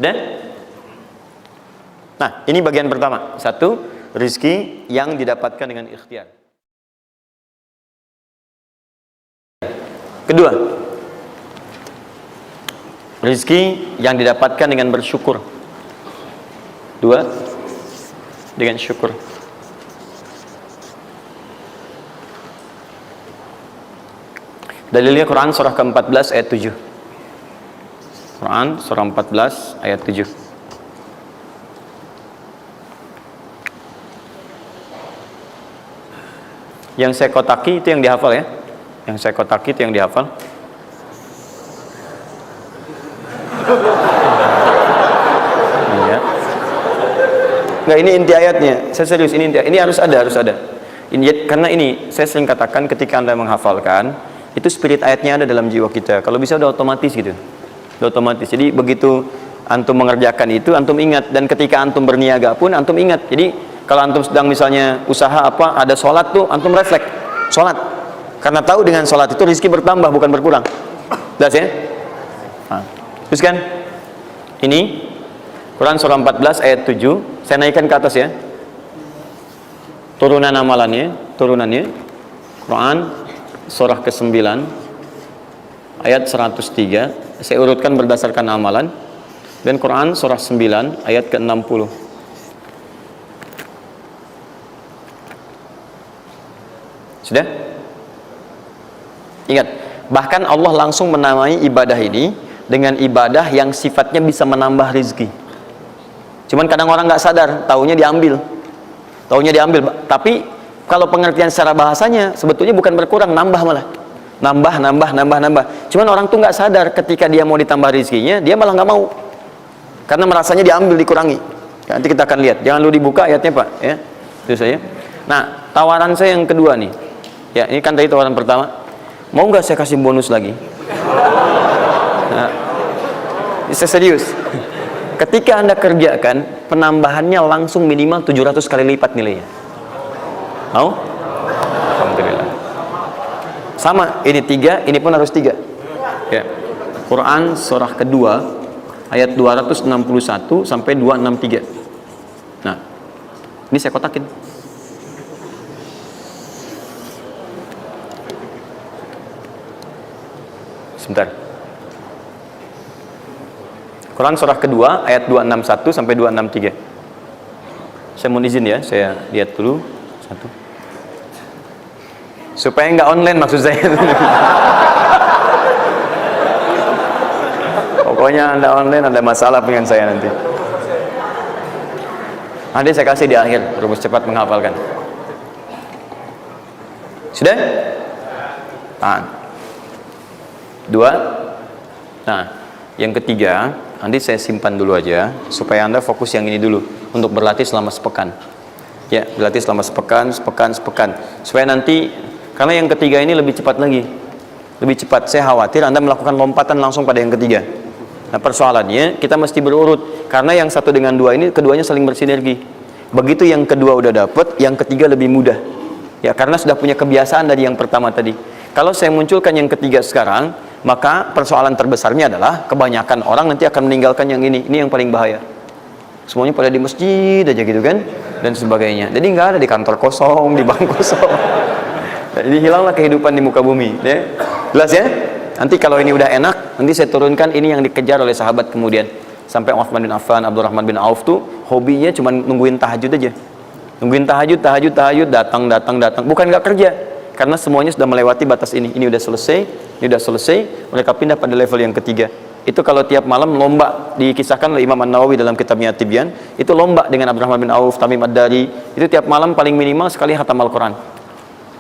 Sudah? Nah, ini bagian pertama. Satu, rizki yang didapatkan dengan ikhtiar. Kedua, rizki yang didapatkan dengan bersyukur. Dua, dengan syukur. Dalilnya Quran surah ke-14 ayat 7. Quran surah 14 ayat 7. Yang saya kotaki itu yang dihafal ya. Yang saya kotaki itu yang dihafal. Iya. Enggak, ini inti ayatnya. Saya serius, ini inti. Ini harus ada. Ini karena ini saya sering katakan ketika Anda menghafalkan, itu spirit ayatnya ada dalam jiwa kita. Kalau bisa udah otomatis gitu. Udah otomatis. Jadi begitu antum mengerjakan itu, antum ingat, dan ketika antum berniaga pun antum ingat. Jadi kalau antum sedang misalnya usaha apa, ada sholat tuh, antum refleks sholat. Karena tahu dengan sholat itu rezeki bertambah bukan berkurang. Jelas ya? Nah, terus kan? Ini Quran surah 14 ayat 7. Saya naikkan ke atas ya. Turunannya Quran surah ke-9 ayat 103. Saya urutkan berdasarkan amalan. Dan Quran surah 9 ayat ke-60. Sudah? Ingat, bahkan Allah langsung menamai ibadah ini dengan ibadah yang sifatnya bisa menambah rezeki. Cuman kadang orang nggak sadar, taunya diambil. Tapi kalau pengertian secara bahasanya sebetulnya bukan berkurang, nambah malah. Nambah. Cuman orang tuh nggak sadar ketika dia mau ditambah rezekinya, dia malah nggak mau. Karena merasanya diambil, dikurangi. Nanti kita akan lihat. Jangan lu dibuka ayatnya, Pak, ya. Itu saya. Nah, tawaran saya yang kedua nih. Ya, ini kan tadi tawaran pertama. Mau nggak saya kasih bonus lagi? Nah, ini saya serius. Ketika Anda kerjakan, penambahannya langsung minimal 700 kali lipat nilainya. Mau? Alhamdulillah. Sama, ini 3, ini pun harus 3. Ya. Quran surah kedua ayat 261 sampai 263. Nah, ini saya kotakin. Sebentar. Quran surah kedua ayat 261 sampai 263. Saya mohon izin ya, saya lihat dulu satu. Supaya nggak online maksud saya. Pokoknya Anda online ada masalah dengan saya nanti. Nanti saya kasih di akhir, rumus cepat menghafalkan. Sudah? Tahan. 2. Nah, yang ketiga, nanti saya simpan dulu aja supaya Anda fokus yang ini dulu untuk berlatih selama sepekan. Ya, berlatih selama sepekan. Supaya nanti, karena yang ketiga ini lebih cepat lagi. Lebih cepat. Saya khawatir Anda melakukan lompatan langsung pada yang ketiga. Nah, persoalannya kita mesti berurut karena yang satu dengan dua ini keduanya saling bersinergi. Begitu yang kedua udah dapet, yang ketiga lebih mudah. Ya, karena sudah punya kebiasaan dari yang pertama tadi. Kalau saya munculkan yang ketiga sekarang, maka persoalan terbesarnya adalah kebanyakan orang nanti akan meninggalkan yang ini yang paling bahaya. Semuanya pada di masjid aja gitu kan, dan sebagainya. Jadi nggak ada di kantor kosong, di bank kosong. Jadi hilanglah kehidupan di muka bumi. Ya. Jelas ya? Nanti kalau ini udah enak, nanti saya turunkan ini yang dikejar oleh sahabat kemudian. Sampai Uthman bin Affan, Abdurrahman bin Auf tuh hobinya cuma nungguin tahajud aja. Nungguin tahajud, datang. Bukan nggak kerja. Karena semuanya sudah melewati batas ini. Ini udah selesai, mereka pindah pada level yang ketiga. Itu kalau tiap malam lomba, dikisahkan oleh Imam An-Nawawi dalam kitabnya Tibyan, itu lomba dengan Abdurrahman bin Auf, Tamim Ad-Dari, itu tiap malam paling minimal sekali khatam Al-Quran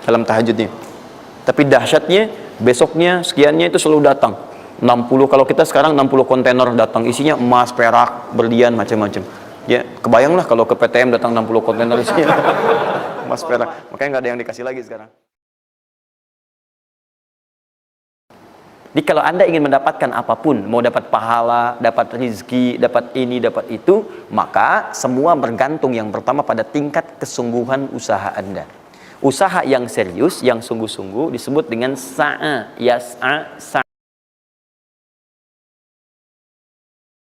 dalam tahajudnya. Tapi dahsyatnya, besoknya, sekiannya itu selalu datang. 60, kalau kita sekarang 60 kontainer datang, isinya emas, perak, berlian, macam-macam. Ya, kebayanglah kalau ke PTM datang 60 kontainer isinya emas, perak. Makanya nggak ada yang dikasih lagi sekarang. Jadi kalau Anda ingin mendapatkan apapun, mau dapat pahala, dapat rezeki, dapat ini, dapat itu, maka semua bergantung yang pertama pada tingkat kesungguhan usaha Anda. Usaha yang serius, yang sungguh-sungguh disebut dengan sa'a, yas'a,